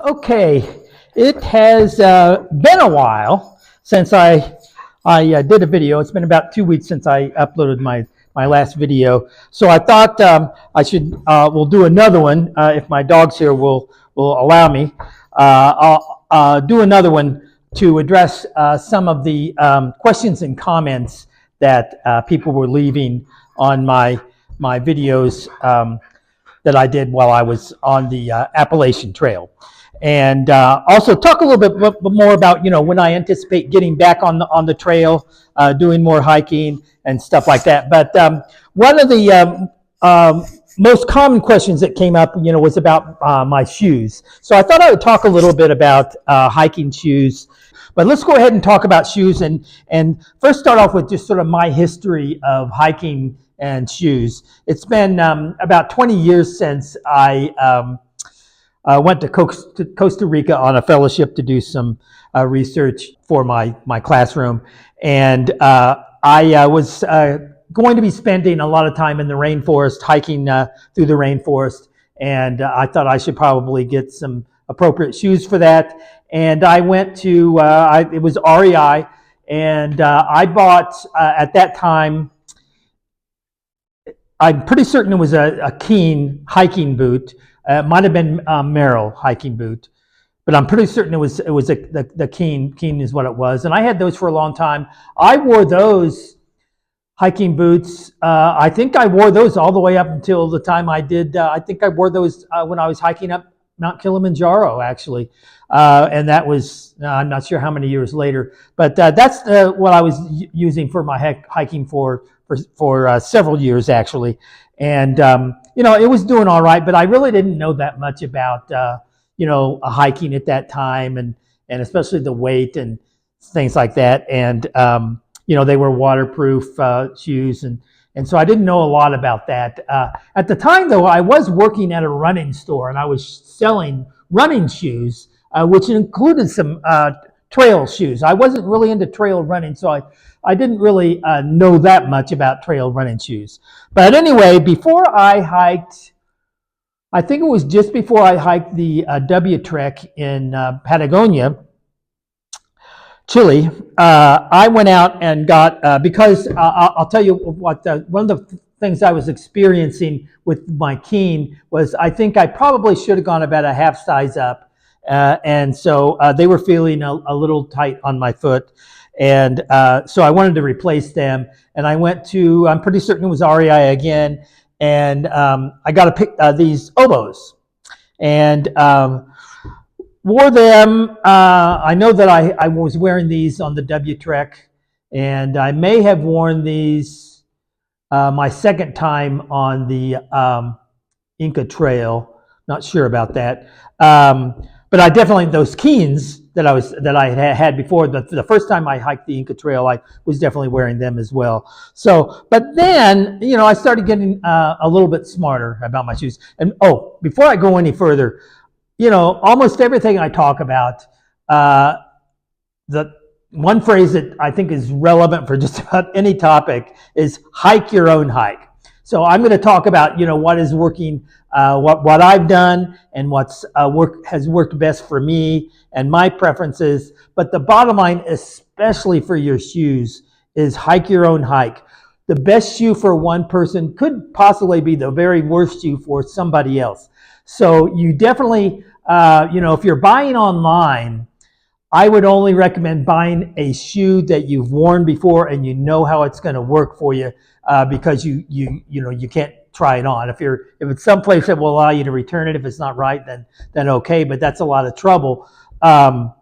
Okay, it has been a while since I did a video. It's been about 2 weeks since I uploaded my last video. So I thought we'll do another one if my dogs here will allow me. I'll do another one to address some of the questions and comments that people were leaving on my videos that I did while I was on the Appalachian Trail. And also talk a little bit more about, when I anticipate getting back on the trail, doing more hiking and stuff like that. But one of the most common questions that came up, was about my shoes. So I thought I would talk a little bit about hiking shoes. But let's go ahead and talk about shoes and first start off with just sort of my history of hiking and shoes. It's been about 20 years since I went to Costa Rica on a fellowship to do some research for my classroom. And I was going to be spending a lot of time in the rainforest, hiking through the rainforest. And I thought I should probably get some appropriate shoes for that. And I went to, it was REI, and I bought, at that time, I'm pretty certain it was a Keen hiking boot. It might have been Merrell hiking boot, but I'm pretty certain it was the Keen. Keen is what it was, and I had those for a long time. I wore those hiking boots. I think I wore those all the way up until the time I did. I think I wore those when I was hiking up Mount Kilimanjaro, actually, and that was I'm not sure how many years later. But that's what I was using for my hiking for several years, actually. And it was doing all right, but I really didn't know that much about hiking at that time, and especially the weight and things like that. And they were waterproof shoes, and so I didn't know a lot about that. At the time, though, I was working at a running store, and I was selling running shoes, which included some trail shoes. I wasn't really into trail running, so I didn't really know that much about trail running shoes. But anyway, before I hiked, I think it was just before I hiked the W Trek in Patagonia, Chile, I went out and got, because I'll tell you what, one of the things I was experiencing with my Keen was I think I probably should have gone about a half size up. And so they were feeling a little tight on my foot. And so I wanted to replace them. And I went to, I'm pretty certain it was REI again. And I got to pick these oboes. And wore them. I know that I was wearing these on the W Trek. And I may have worn these my second time on the Inca Trail. Not sure about that. But I definitely, those Keens that I had before, the first time I hiked the Inca Trail, I was definitely wearing them as well. So, but then, I started getting a little bit smarter about my shoes. And before I go any further, almost everything I talk about, the one phrase that I think is relevant for just about any topic is hike your own hike. So I'm going to talk about, what is working, what I've done, and has worked best for me and my preferences. But the bottom line, especially for your shoes, is hike your own hike. The best shoe for one person could possibly be the very worst shoe for somebody else. So you definitely, if you're buying online, I would only recommend buying a shoe that you've worn before and you know how it's going to work for you, because you can't try it on. If it's someplace that will allow you to return it, if it's not right, then okay, but that's a lot of trouble. And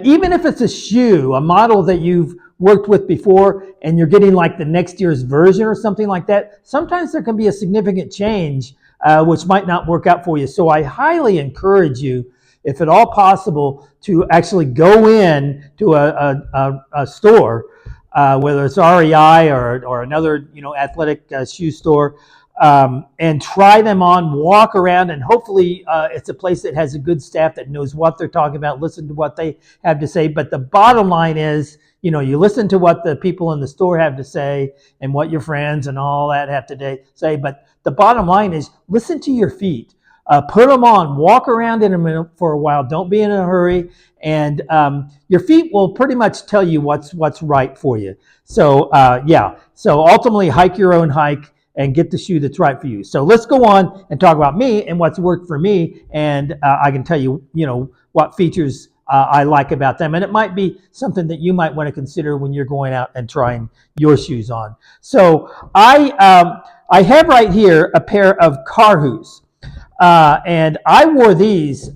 even if it's a shoe, a model that you've worked with before and you're getting like the next year's version or something like that, sometimes there can be a significant change which might not work out for you. So I highly encourage you, if at all possible, to actually go in to a store, whether it's REI or another athletic shoe store, and try them on, walk around, and hopefully it's a place that has a good staff that knows what they're talking about, listen to what they have to say. But the bottom line is, you listen to what the people in the store have to say and what your friends and all that have to say. But the bottom line is, listen to your feet. Put them on, walk around in them for a while. Don't be in a hurry, and your feet will pretty much tell you what's right for you. So yeah, so ultimately hike your own hike and get the shoe that's right for you. So let's go on and talk about me and what's worked for me, and I can tell you, what features I like about them, and it might be something that you might want to consider when you're going out and trying your shoes on. So I have right here a pair of Carhus, and I wore these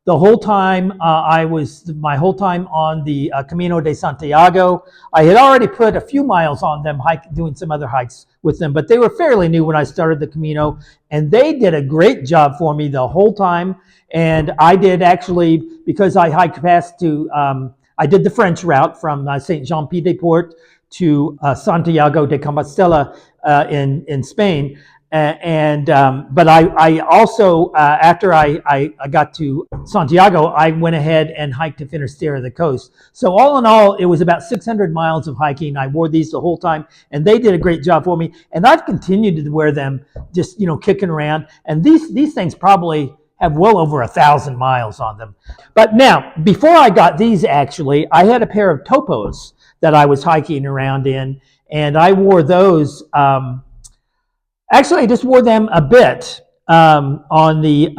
the whole time my whole time on the Camino de Santiago. I had already put a few miles on them, doing some other hikes with them, but they were fairly new when I started the Camino, and they did a great job for me the whole time. And I did actually, because I hiked past to, I did the French route from Saint-Jean-Pied-de-Port to Santiago de Compostela in Spain. But I also, after I got to Santiago, I went ahead and hiked to Finisterre, the coast. So all in all, it was about 600 miles of hiking. I wore these the whole time, and they did a great job for me. And I've continued to wear them, just kicking around. And these things probably have well over 1,000 miles on them. But now, before I got these, actually, I had a pair of Topos that I was hiking around in, and I wore those. Actually, I just wore them a bit on the.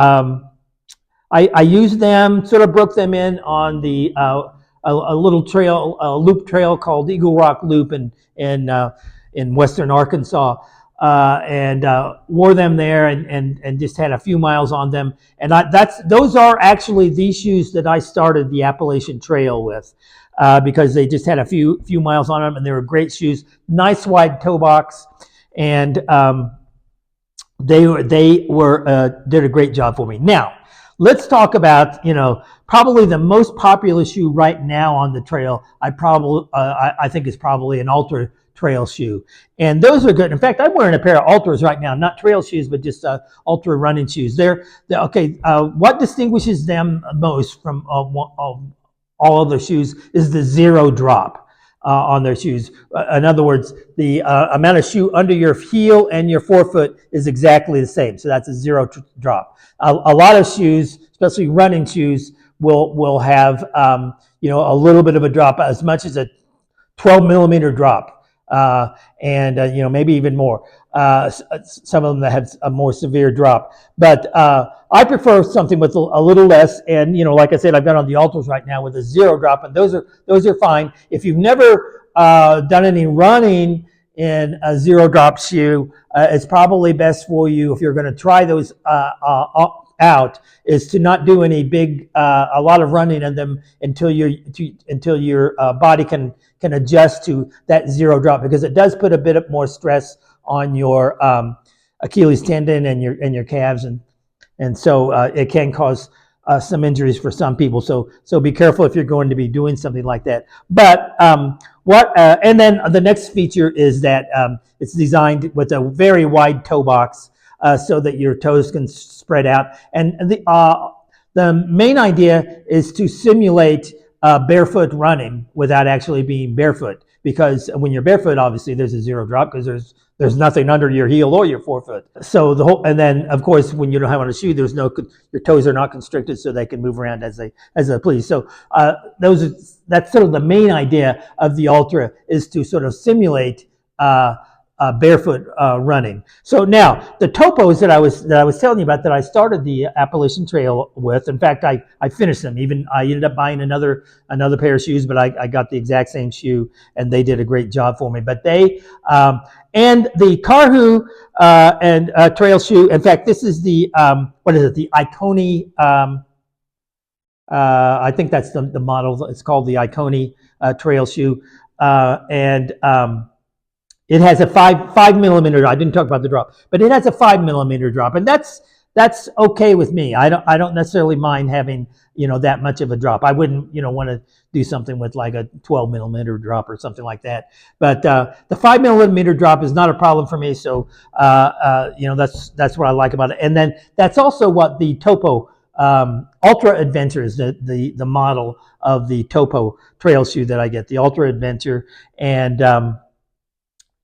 I used them, sort of broke them in on the a little trail, a loop trail called Eagle Rock Loop in western Arkansas, and wore them there and just had a few miles on them. And those are actually these shoes that I started the Appalachian Trail with, because they just had a few miles on them, and they were great shoes, nice wide toe box, and they did a great job for me. Now, let's talk about probably the most popular shoe right now on the trail. I think is probably an Ultra trail shoe, and those are good. In fact, I'm wearing a pair of Ultras right now, not trail shoes, but just Ultra running shoes. They're okay. What distinguishes them most from all other shoes is the zero drop on their shoes. In other words, the amount of shoe under your heel and your forefoot is exactly the same. So that's a zero drop. A lot of shoes, especially running shoes, will have a little bit of a drop, as much as a 12 millimeter drop, and maybe even more. Some of them that have a more severe drop, but I prefer something with a little less. And like I said, I've got on the Ultras right now with a zero drop, and those are fine. If you've never done any running in a zero drop shoe, it's probably best for you, if you're going to try those out, is to not do any big a lot of running in them until your body can adjust to that zero drop, because it does put a bit more stress on your Achilles tendon and your calves, and so it can cause some injuries for some people. So be careful if you're going to be doing something like that. But and then the next feature is that it's designed with a very wide toe box, so that your toes can spread out. And the main idea is to simulate barefoot running without actually being barefoot, because when you're barefoot, obviously there's a zero drop, because there's nothing under your heel or your forefoot. So and then of course when you don't have on a shoe, your toes are not constricted, so they can move around as they please. So that's sort of the main idea of the Ultra, is to sort of simulate barefoot running. So now the Topos that I was telling you about, that I started the Appalachian Trail with. In fact, I finished them. Even I ended up buying another pair of shoes, but I got the exact same shoe, and they did a great job for me. But they and the Carhu and trail shoe. In fact, this is the what is it? The Iconi. I think that's the model. It's called the Iconi trail shoe, and it has a 5 millimeter drop. I didn't talk about the drop, but it has a 5 millimeter drop, and that's okay with me. I don't necessarily mind having that much of a drop. I wouldn't want to do something with like a 12 millimeter drop or something like that. But the 5 millimeter drop is not a problem for me. So that's what I like about it. And then that's also what the Topo Ultra Adventure is, the model of the Topo trail shoe that I get, the Ultra Adventure, and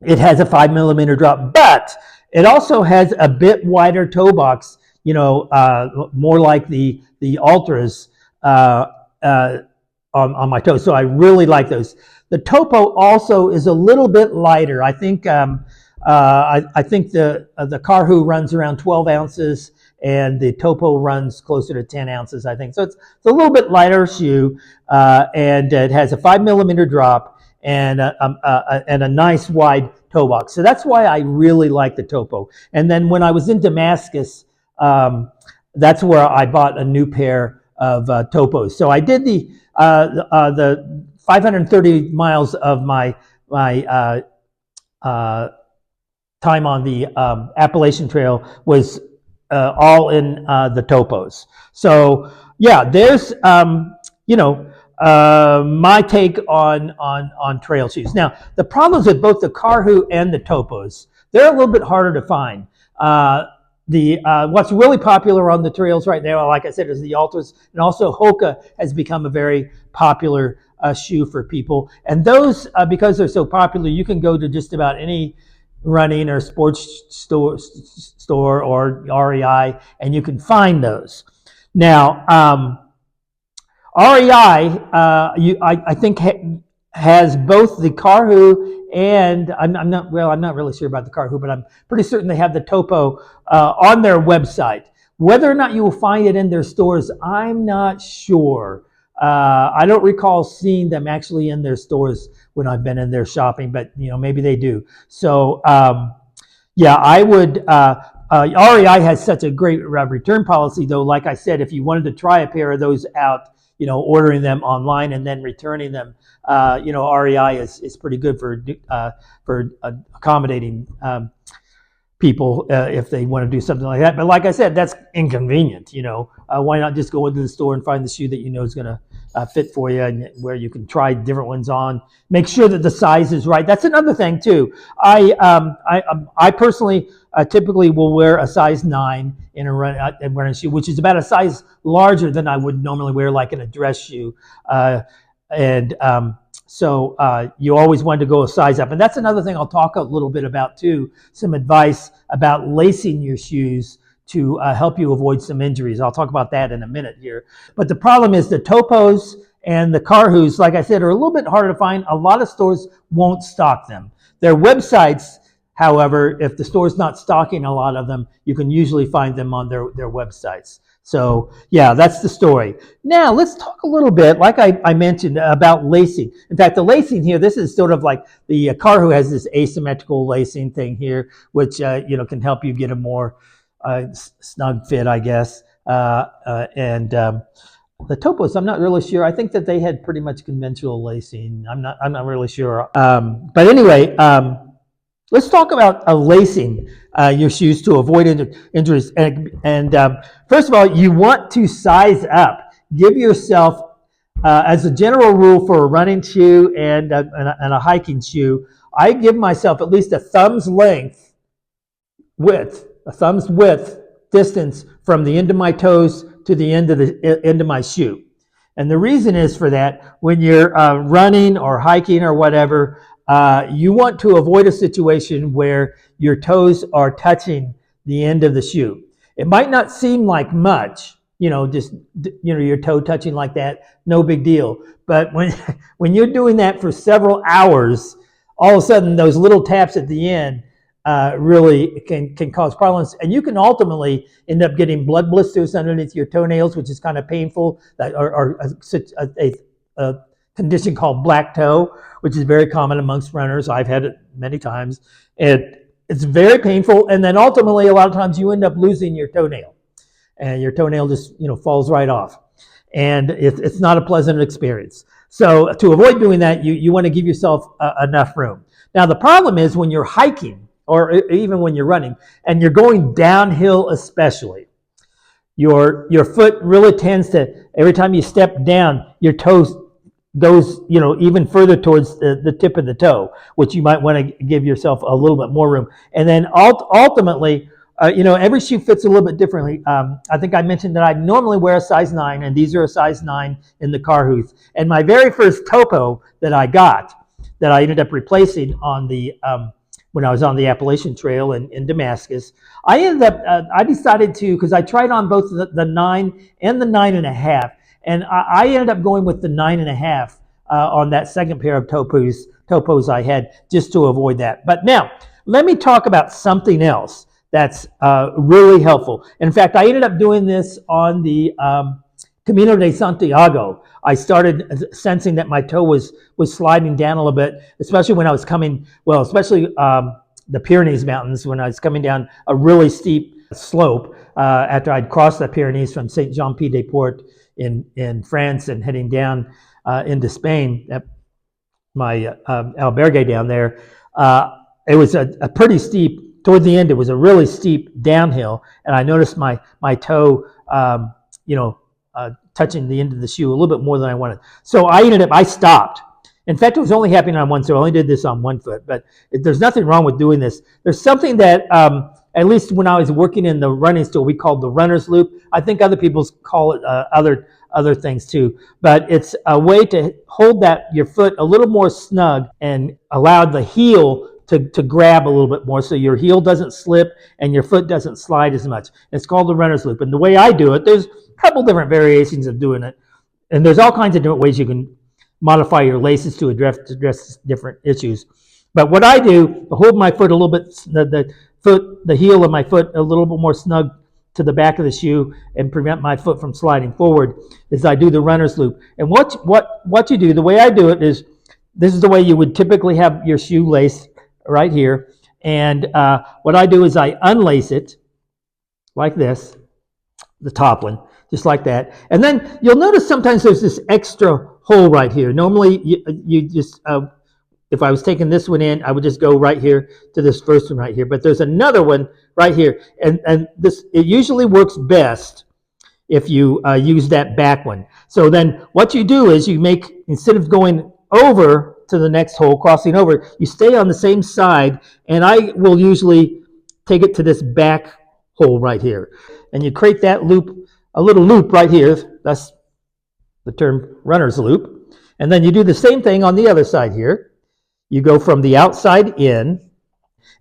it has a 5 millimeter drop, but it also has a bit wider toe box, more like the Ultras on my toes. So I really like those. The Topo also is a little bit lighter. I think I think the Karhu runs around 12 ounces, and the Topo runs closer to 10 ounces, I think. So it's a little bit lighter shoe, and it has a 5 millimeter drop and a nice wide toe box. So that's why I really like the Topo. And then when I was in Damascus, that's where I bought a new pair of Topos. So I did the 530 miles of my time on the Appalachian Trail was all in the Topos. So yeah, there's my take on trail shoes. Now the problems with both the Karhu and the Topos, they're a little bit harder to find. What's really popular on the trails right now, like I said, is the Ultras, and also Hoka has become a very popular shoe for people. And those, because they're so popular, you can go to just about any running or sports store or REI, and you can find those. Now, REI, I think has both the Karhu and I'm not really sure about the Karhu, but I'm pretty certain they have the Topo on their website. Whether or not you will find it in their stores, I'm not sure. I don't recall seeing them actually in their stores when I've been in there shopping, but maybe they do. So yeah, I would. REI has such a great return policy, though. Like I said, if you wanted to try a pair of those out, ordering them online and then returning them, REI is pretty good for accommodating people if they want to do something like that. But like I said, that's inconvenient. Why not just go into the store and find the shoe that is going to fit for you, and where you can try different ones on. Make sure that the size is right. That's another thing too. I personally typically will wear a size 9 in a running shoe, which is about a size larger than I would normally wear, like in a dress shoe. So you always want to go a size up. And that's another thing I'll talk a little bit about too, some advice about lacing your shoes to help you avoid some injuries. I'll talk about that in a minute here. But the problem is the Topos and the Karhus, like I said, are a little bit harder to find. A lot of stores won't stock them. Their websites, however, if the store's not stocking a lot of them, you can usually find them on their websites. So yeah, that's the story. Now let's talk a little bit, like I mentioned, about lacing. In fact, the lacing here, this is sort of like the Karhu has this asymmetrical lacing thing here, which can help you get a more snug fit, I guess. The Topos, I'm not really sure. I think that they had pretty much conventional lacing. I'm not really sure. But anyway, let's talk about lacing your shoes to avoid injuries. And first of all, you want to size up. Give yourself, as a general rule for a running shoe and a hiking shoe, I give myself at least a thumb's width distance from the end of my toes to the end of my shoe. And the reason is for that, when you're running or hiking or whatever, you want to avoid a situation where your toes are touching the end of the shoe. It might not seem like much, just your toe touching like that, no big deal. But when you're doing that for several hours, all of a sudden those little taps at the end really can cause problems, and you can ultimately end up getting blood blisters underneath your toenails, which is kind of painful. Or a condition called black toe, which is very common amongst runners. I've had it many times. It's very painful, and then ultimately a lot of times you end up losing your toenail, and your toenail just falls right off, and it's not a pleasant experience. So to avoid doing that, you want to give yourself enough room. Now the problem is when you're hiking, or even when you're running, and you're going downhill especially, your foot really tends to, every time you step down, your toes goes even further towards the tip of the toe, which you might want to give yourself a little bit more room. And then ultimately, every shoe fits a little bit differently. I think I mentioned that I normally wear a size 9, and these are a size 9 in the Karhus. And my very first Topo that I got, that I ended up replacing on the when I was on the Appalachian Trail in Damascus. I ended up, I decided to, because I tried on both the 9 and the 9.5, and I ended up going with the 9.5 on that second pair of topos I had, just to avoid that. But now, let me talk about something else that's really helpful. In fact, I ended up doing this on the Camino de Santiago. I started sensing that my toe was sliding down a little bit, especially when I was coming, well, especially the Pyrenees Mountains, when I was coming down a really steep slope after I'd crossed the Pyrenees from Saint-Jean-Pied-de-Port in France and heading down into Spain at my albergue down there. It was a pretty steep, toward the end, it was a really steep downhill, and I noticed my toe, touching the end of the shoe a little bit more than I wanted. So I stopped. In fact, it was only happening on one, so I only did this on one foot, but there's nothing wrong with doing this. There's something that, at least when I was working in the running store, we called the runner's loop. I think other people call it other things too, but it's a way to hold your foot a little more snug and allow the heel to grab a little bit more, so your heel doesn't slip and your foot doesn't slide as much. It's called the runner's loop. And the way I do it, there's a couple different variations of doing it. And there's all kinds of different ways you can modify your laces to address different issues. But what I do to hold my foot a little bit, the heel of my foot a little bit more snug to the back of the shoe and prevent my foot from sliding forward, is I do the runner's loop. And what you do, the way I do it is, this is the way you would typically have your shoe laced, right here. And what I do is I unlace it like this, the top one, just like that. And then you'll notice sometimes there's this extra hole right here. Normally you just, if I was taking this one in, I would just go right here to this first one right here. But there's another one right here. And it usually works best if you use that back one. So then what you do is you make, instead of going over to the next hole, crossing over, you stay on the same side, and I will usually take it to this back hole right here. And you create that loop, a little loop right here. That's the term runner's loop. And then you do the same thing on the other side here. You go from the outside in,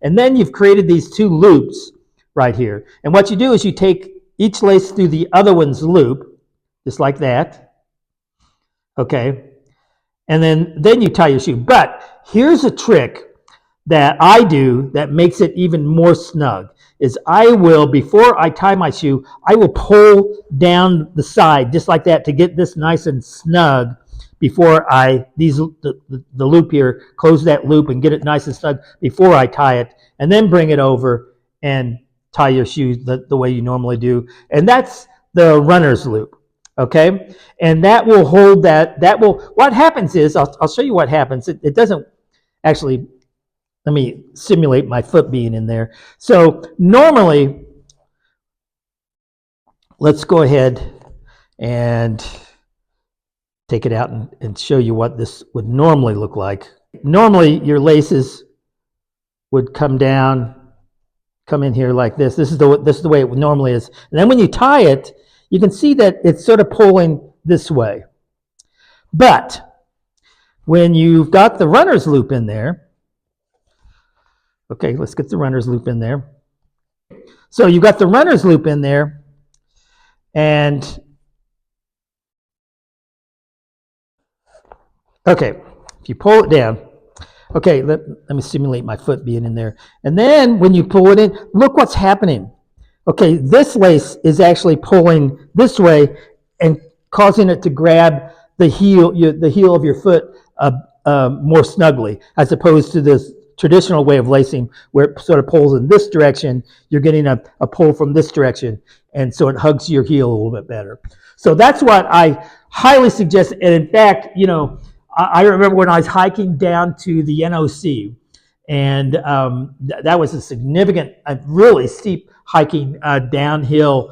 and then you've created these two loops right here. And what you do is you take each lace through the other one's loop, just like that. Okay. And then you tie your shoe. But here's a trick that I do that makes it even more snug, is I will, before I tie my shoe, I will pull down the side just like that to get this nice and snug before the loop here, close that loop and get it nice and snug before I tie it, and then bring it over and tie your shoe the way you normally do. And that's the runner's loop. Okay, and that will hold what happens is, I'll show you what happens. It doesn't actually, let me simulate my foot being in there. So normally, let's go ahead and take it out and show you what this would normally look like. Normally, your laces would come in here like this. This is the way it normally is. And then when you tie it, you can see that it's sort of pulling this way. But when you've got the runner's loop in there, okay, let's get the runner's loop in there. So you've got the runner's loop in there, and okay, if you pull it down, okay, let me simulate my foot being in there. And then when you pull it in, look what's happening. Okay, this lace is actually pulling this way and causing it to grab the heel of your foot more snugly, as opposed to this traditional way of lacing where it sort of pulls in this direction. You're getting a pull from this direction, and so it hugs your heel a little bit better. So that's what I highly suggest. And in fact, I remember when I was hiking down to the NOC, and that was a significant, really steep hiking downhill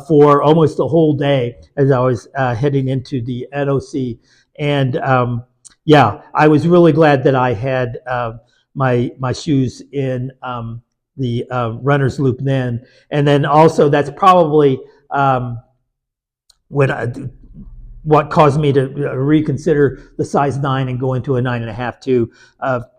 for almost the whole day as I was heading into the NOC. And yeah, I was really glad that I had my shoes in the runner's loop then. And then also that's probably when what caused me to reconsider the size 9 and go into a 9.5 too,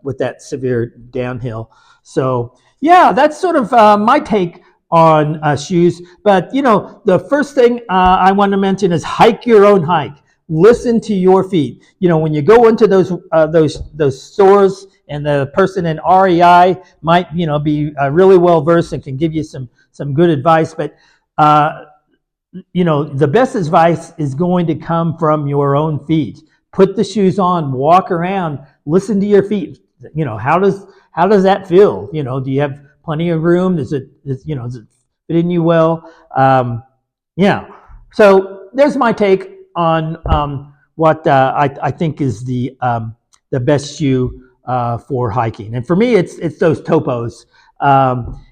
with that severe downhill. So yeah, that's sort of my take on shoes. But the first thing I want to mention is hike your own hike. Listen to your feet. When you go into those stores, and the person in REI might be really well versed and can give you some good advice, but the best advice is going to come from your own feet. Put the shoes on, walk around, listen to your feet. How does that feel? Do you have plenty of room? Does it fit in you well? Yeah. So there's my take on what I think is the best shoe for hiking. And for me, it's those Topos.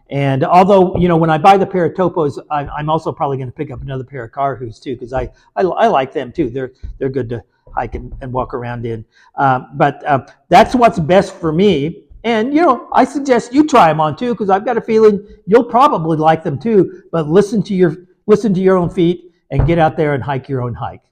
And although, when I buy the pair of Topos, I'm also probably going to pick up another pair of Carhu's too, because I like them too. They're good to hike and walk around in. But that's what's best for me. And, I suggest you try them on too, because I've got a feeling you'll probably like them too. But listen to your own feet and get out there and hike your own hike.